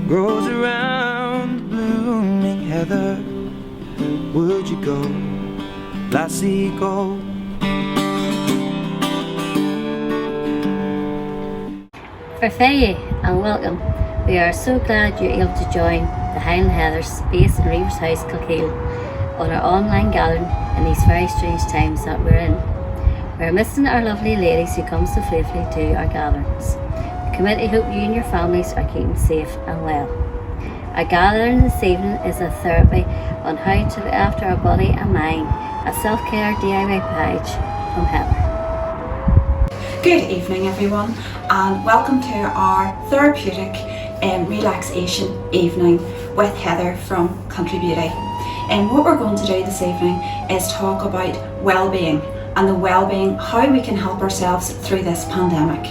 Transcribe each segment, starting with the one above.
grows around the blooming heather. Would you go, lassie, go? Faye and welcome. We are so glad you're able to join the Highland Heathers based in Reeves House, Kilkeel on our online gathering in these very strange times that we're in. We're missing our lovely ladies who come so faithfully to our gatherings. The committee hope you and your families are keeping safe and well. Our gathering this evening is a therapy on how to look after our body and mind, a self-care DIY page from Heather. Good evening everyone, and welcome to our therapeutic relaxation evening with Heather from Country Beauty. And what we're going to do this evening is talk about well-being and the well-being, how we can help ourselves through this pandemic.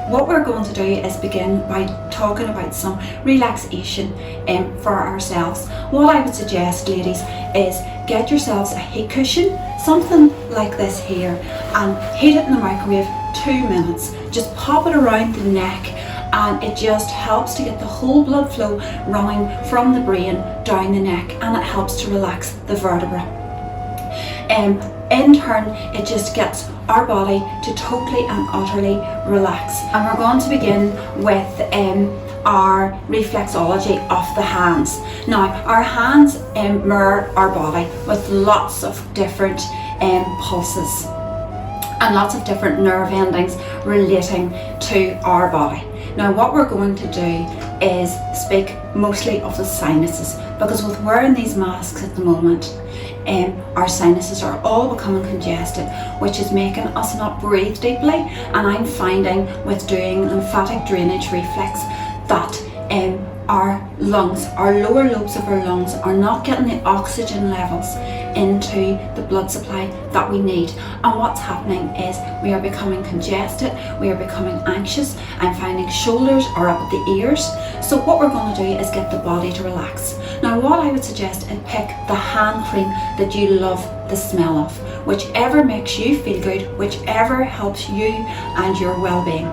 What we're going to do is begin by talking about some relaxation for ourselves. What I would suggest, ladies, is get yourselves a heat cushion, something like this here, and heat it in the microwave 2 minutes. Just pop it around the neck, and it just helps to get the whole blood flow running from the brain down the neck, and it helps to relax the vertebra. In turn, it just gets our body to totally and utterly relax. And we're going to begin with our reflexology of the hands. Now, our hands mirror our body with lots of different pulses and lots of different nerve endings relating to our body. Now, what we're going to do is speak mostly of the sinuses, because with wearing these masks at the moment, our sinuses are all becoming congested, which is making us not breathe deeply. And I'm finding with doing lymphatic drainage reflex that our lungs, our lower lobes of our lungs, are not getting the oxygen levels into the blood supply that we need. And what's happening is we are becoming congested, we are becoming anxious. I'm finding shoulders are up at the ears. So what we're going to do is get the body to relax. Now, what I would suggest is pick the hand cream that you love the smell of, whichever makes you feel good, whichever helps you and your well-being.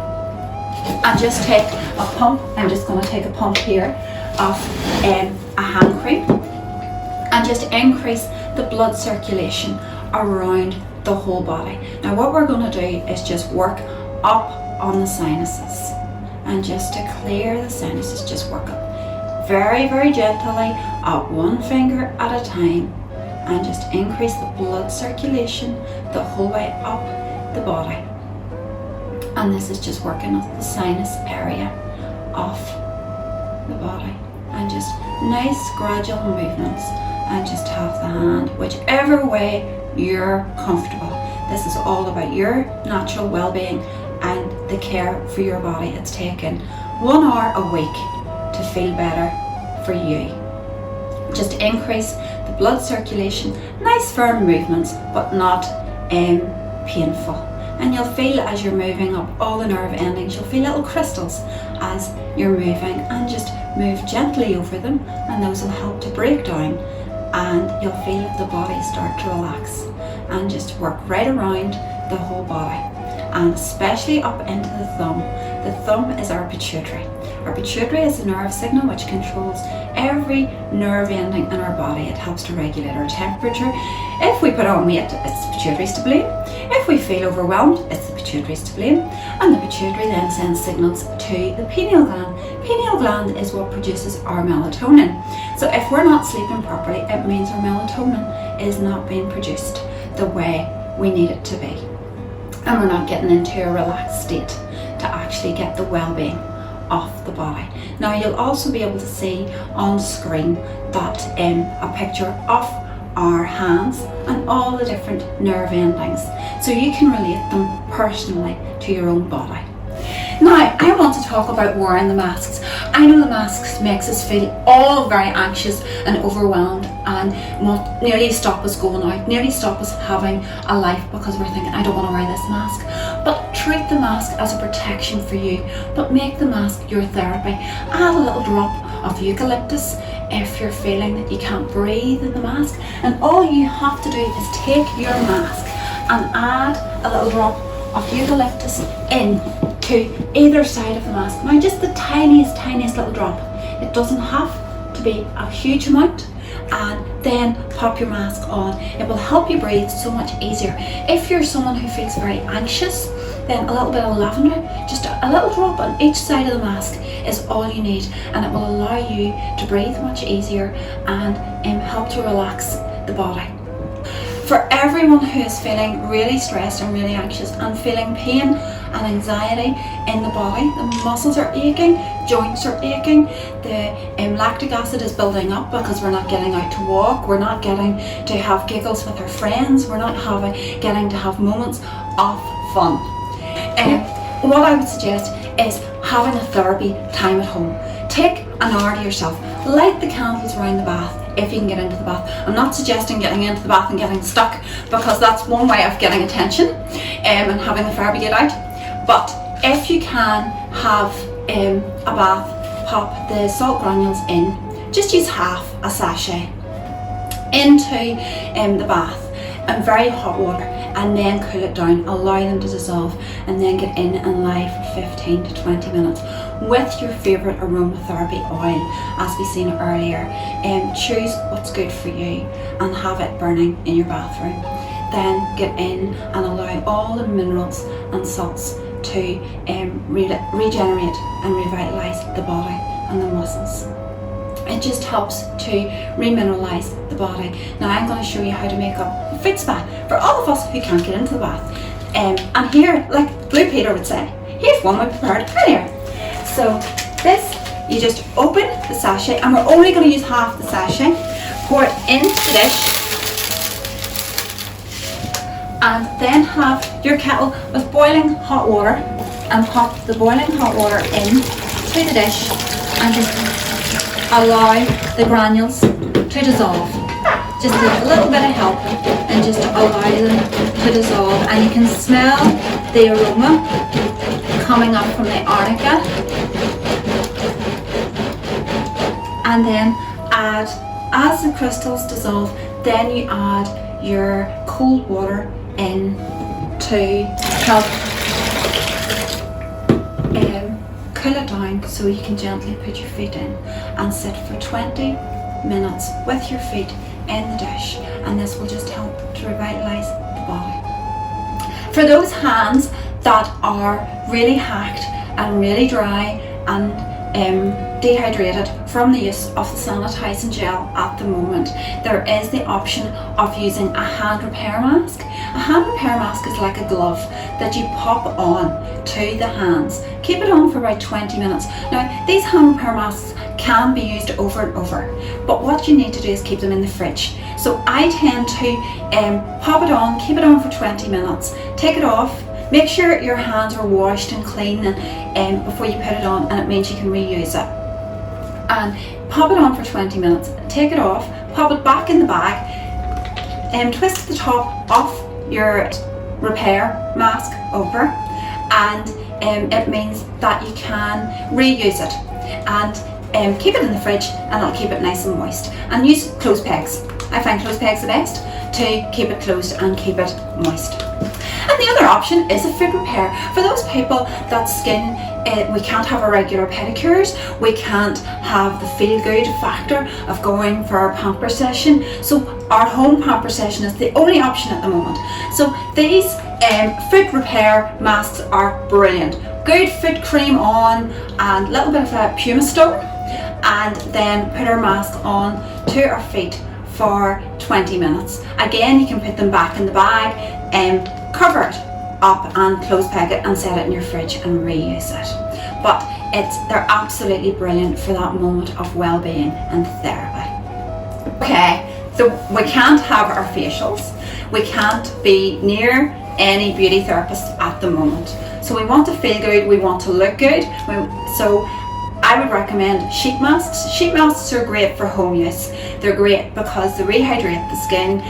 And just take a pump. I'm just going to take a pump here of a hand cream and just increase the blood circulation around the whole body. Now, what we're going to do is just work up on the sinuses, and just to clear the sinuses, just work up very, very gently, up one finger at a time, and just increase the blood circulation the whole way up the body. And this is just working up the sinus area of the body, and just nice gradual movements, and just have the hand whichever way you're comfortable. This is all about your natural well-being and the care for your body. It's taken 1 hour a week to feel better for you. Just increase the blood circulation, nice firm movements, but not painful. And you'll feel as you're moving up all the nerve endings, you'll feel little crystals as you're moving, and just move gently over them, and those will help to break down, and you'll feel the body start to relax, and just work right around the whole body, and especially up into the thumb. The thumb is our pituitary. Our pituitary is a nerve signal which controls every nerve ending in our body. It helps to regulate our temperature. If we put on weight, it's the pituitary's to blame. If we feel overwhelmed, it's the pituitary's to blame. And the pituitary then sends signals to the pineal gland. Pineal gland is what produces our melatonin. So if we're not sleeping properly, it means our melatonin is not being produced the way we need it to be. And we're not getting into a relaxed state to actually get the well-being of the body. Now, you'll also be able to see on screen that a picture of our hands and all the different nerve endings, so you can relate them personally to your own body. Now, I want to talk about wearing the masks. I know the masks makes us feel all very anxious and overwhelmed, and nearly stop us going out, nearly stop us having a life, because we're thinking, I don't want to wear this mask. But treat the mask as a protection for you, but make the mask your therapy. Add a little drop of eucalyptus if you're feeling that you can't breathe in the mask, and all you have to do is take your mask and add a little drop of eucalyptus in to either side of the mask. Now, just the tiniest little drop It doesn't have to be a huge amount. And then pop your mask on. It will help you breathe so much easier. If you're someone who feels very anxious, then a little bit of lavender, just a little drop on each side of the mask is all you need, and it will allow you to breathe much easier and help to relax the body. For everyone who is feeling really stressed and really anxious and feeling pain and anxiety in the body, the muscles are aching, joints are aching, the lactic acid is building up because we're not getting out to walk, we're not getting to have giggles with our friends, we're not getting to have moments of fun. What I would suggest is having a therapy time at home. Take an hour to yourself, light the candles around the bath if you can get into the bath. I'm not suggesting getting into the bath and getting stuck, because that's one way of getting attention and having the therapy get out. But if you can have a bath, pop the salt granules in, just use half a sachet into the bath in very hot water, and then cool it down, allow them to dissolve, and then get in and lie for 15 to 20 minutes with your favourite aromatherapy oil, as we seen earlier. Choose what's good for you and have it burning in your bathroom. Then get in and allow all the minerals and salts to regenerate and revitalise the body and the muscles. It just helps to remineralise the body. Now I'm going to show you how to make up a foot spa for all of us who can't get into the bath. And here, like Blue Peter would say, here's one we prepared earlier. So this, you just open the sachet, and we're only going to use half the sachet. Pour it into the dish, and then have your kettle with boiling hot water, and pop the boiling hot water in to the dish, and just allow the granules to dissolve. Just a little bit of help, and just allow them to dissolve, and you can smell the aroma coming up from the arnica. And then add, as the crystals dissolve, then you add your cold water in to help cool it down, so you can gently put your feet in and sit for 20 minutes with your feet in the dish, and this will just help to revitalise the body. For those hands that are really hacked and really dry and dehydrated from the use of the sanitising gel at the moment, there is the option of using a hand repair mask. A hand repair mask is like a glove that you pop on to the hands. Keep it on for about 20 minutes. Now, these hand repair masks can be used over and over, but what you need to do is keep them in the fridge. So I tend to pop it on, keep it on for 20 minutes, take it off. Make sure your hands are washed and clean and before you put it on, and it means you can reuse it. And pop it on for 20 minutes, take it off, pop it back in the bag, and twist the top off your repair mask over, and it means that you can reuse it. And keep it in the fridge, and it'll keep it nice and moist. And use clothes pegs. I find clothes pegs the best to keep it closed and keep it moist. And the other option is a foot repair. For those people that skin, we can't have our regular pedicures, we can't have the feel-good factor of going for our pamper session, so our home pamper session is the only option at the moment. So these foot repair masks are brilliant. Good foot cream on and a little bit of a pumice stone, and then put our mask on to our feet for 20 minutes. Again, you can put them back in the bag and cover it up and close peg it and set it in your fridge and reuse it. But they're absolutely brilliant for that moment of well-being and therapy. Okay, so we can't have our facials. We can't be near any beauty therapist at the moment. So we want to feel good, we want to look good. So I would recommend sheet masks. Sheet masks are great for home use. They're great because they rehydrate the skin.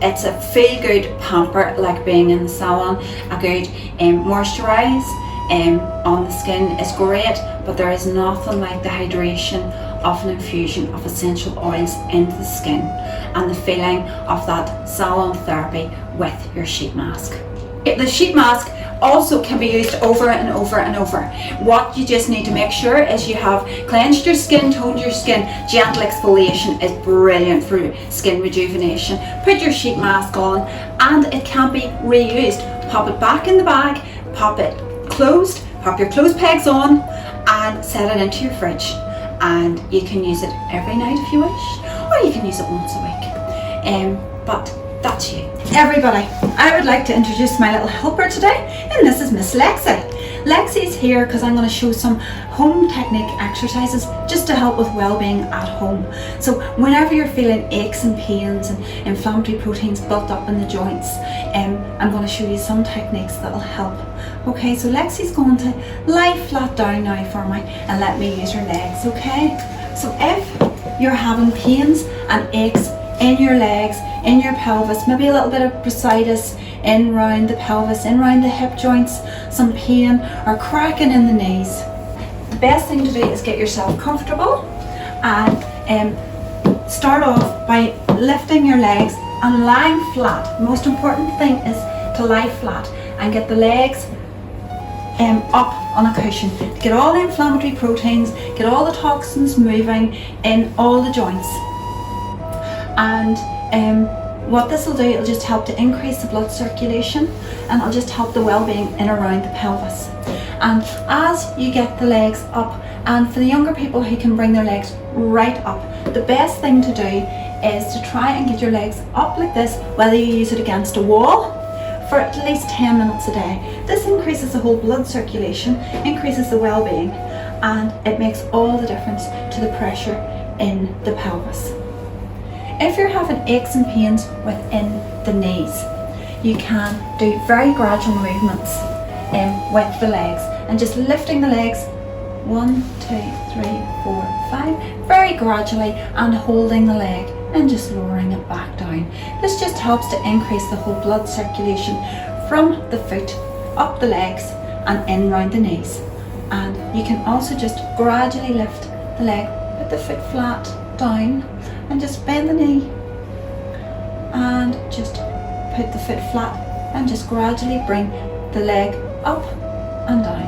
It's a feel-good pamper, like being in the salon. A good moisturise on the skin is great, but there is nothing like the hydration of an infusion of essential oils into the skin and the feeling of that salon therapy with your sheet mask. The sheet mask also can be used over and over and over. What you just need to make sure is you have cleansed your skin, toned your skin. Gentle exfoliation is brilliant for skin rejuvenation. Put your sheet mask on, and it can be reused. Pop it back in the bag, pop it closed, pop your clothes pegs on, and set it into your fridge. And you can use it every night if you wish, or you can use it once a week. But that's you. Everybody, I would like to introduce my little helper today, and this is Miss Lexi. Lexi's here because I'm going to show some home technique exercises just to help with well-being at home. So whenever you're feeling aches and pains and inflammatory proteins built up in the joints, I'm going to show you some techniques that will help. Okay, so Lexi's going to lie flat down now for me and let me use her legs, okay? So if you're having pains and aches in your legs, in your pelvis, maybe a little bit of bursitis in round the pelvis, in round the hip joints, some pain or cracking in the knees, the best thing to do is get yourself comfortable and start off by lifting your legs and lying flat. The most important thing is to lie flat and get the legs up on a cushion to get all the inflammatory proteins, get all the toxins moving in all the joints. And what this will do, it'll just help to increase the blood circulation, and it'll just help the well-being in around the pelvis. And as you get the legs up, and for the younger people who can bring their legs right up, the best thing to do is to try and get your legs up like this, whether you use it against a wall, for at least 10 minutes a day. This increases the whole blood circulation, increases the well-being, and it makes all the difference to the pressure in the pelvis. If you're having aches and pains within the knees, you can do very gradual movements with the legs, and just lifting the legs 1, 2, 3, 4, 5 very gradually, and holding the leg and just lowering it back down. This just helps to increase the whole blood circulation from the foot up the legs and in round the knees. And you can also just gradually lift the leg, put the foot flat down, and just bend the knee and just put the foot flat and just gradually bring the leg up and down.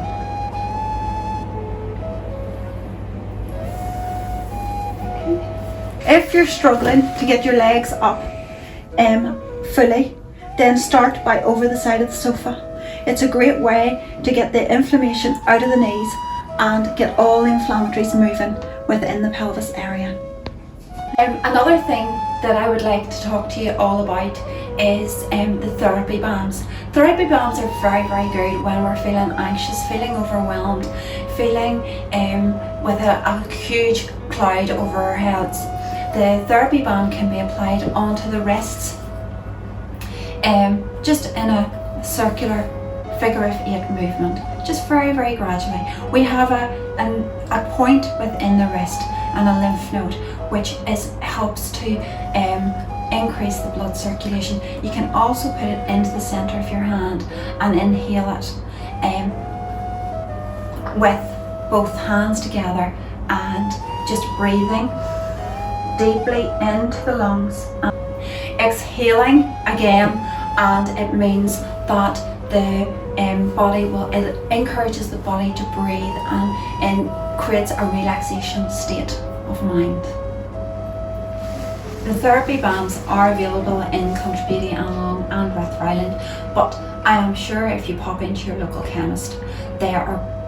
Okay. If you're struggling to get your legs up fully, then start by over the side of the sofa. It's a great way to get the inflammation out of the knees and get all the inflammatories moving within the pelvis area. Another thing that I would like to talk to you all about is the therapy balms. Therapy balms are very, very good when we're feeling anxious, feeling overwhelmed, feeling with a huge cloud over our heads. The therapy balm can be applied onto the wrists, just in a circular figure of 8 movement, just very, very gradually. We have a point within the wrist and a lymph node, which helps to increase the blood circulation. You can also put it into the center of your hand and inhale it with both hands together, and just breathing deeply into the lungs, exhaling again, and it means that the it encourages the body to breathe and creates a relaxation state of mind. The therapy balms are available in Country Beauty and Highland, but I am sure if you pop into your local chemist, they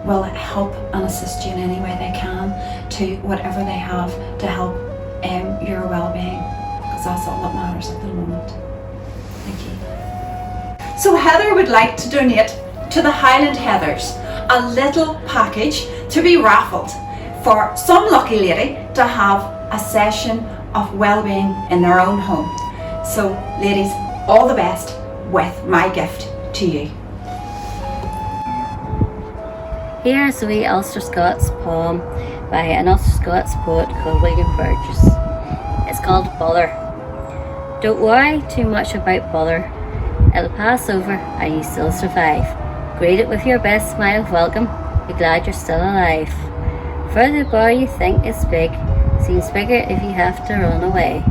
will help and assist you in any way they can to whatever they have to help your well-being, because that's all that matters at the moment. Thank you. So Heather would like to donate to the Highland Heathers a little package to be raffled for some lucky lady to have a session of well-being in their own home. So ladies, all the best with my gift to you. Here's a wee Ulster Scots poem by an Ulster Scots poet called William Burgess. It's called Bother. Don't worry too much about bother. It'll pass over and you still survive. Greet it with your best smile of welcome. Be glad you're still alive. For the bar you think is big seems bigger if you have to run away,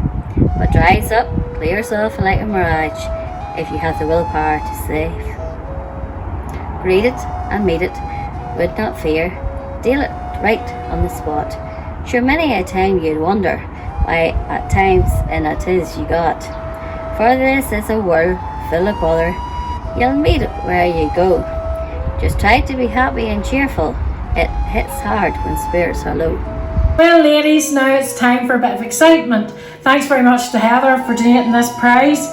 but dries up, clears off like a mirage if you have the willpower to save. Read it and meet it, would not fear, deal it right on the spot. Sure many a time you'd wonder why at times and it is you got. For this is a world full of bother, you'll meet it where you go. Just try to be happy and cheerful, it hits hard when spirits are low. Well, ladies, now it's time for a bit of excitement. Thanks very much to Heather for donating this prize.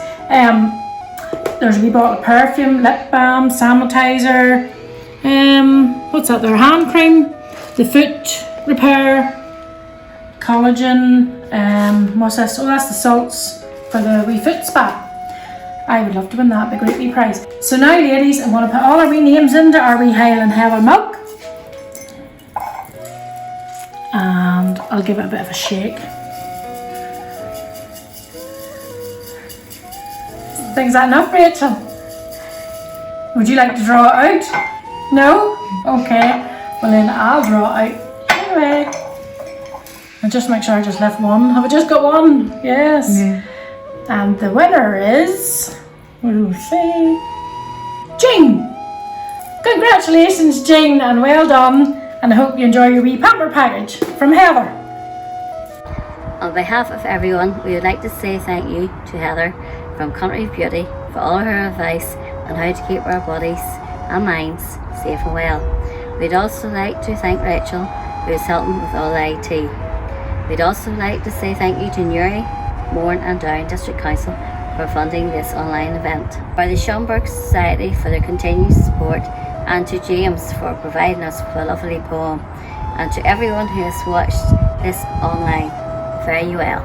There's a wee bottle of perfume, lip balm, sanitizer, what's that there, hand cream, the foot repair, collagen, what's this? Oh, that's the salts for the wee foot spa. I would love to win that, big great wee prize. So now, ladies, I'm going to put all our wee names into our wee Highland Heather mug. And I'll give it a bit of a shake. Things that enough, Rachel? Would you like to draw it out? No? Okay. Well then I'll draw it out. Anyway. And just make sure I just left one. Have I just got one? Yes. Yeah. And the winner is, what do we say? Jean! Congratulations, Jean, and well done. And I hope you enjoy your wee pamper package from Heather. On behalf of everyone, we would like to say thank you to Heather from Country Beauty for all her advice on how to keep our bodies and minds safe and well. We'd also like to thank Rachel, who is helping with all the IT. We'd also like to say thank you to Newry, Mourne and Down District Council for funding this online event, for the Schomburg Society for their continued support, and to James for providing us with a lovely poem, and to everyone who has watched this online. Very well.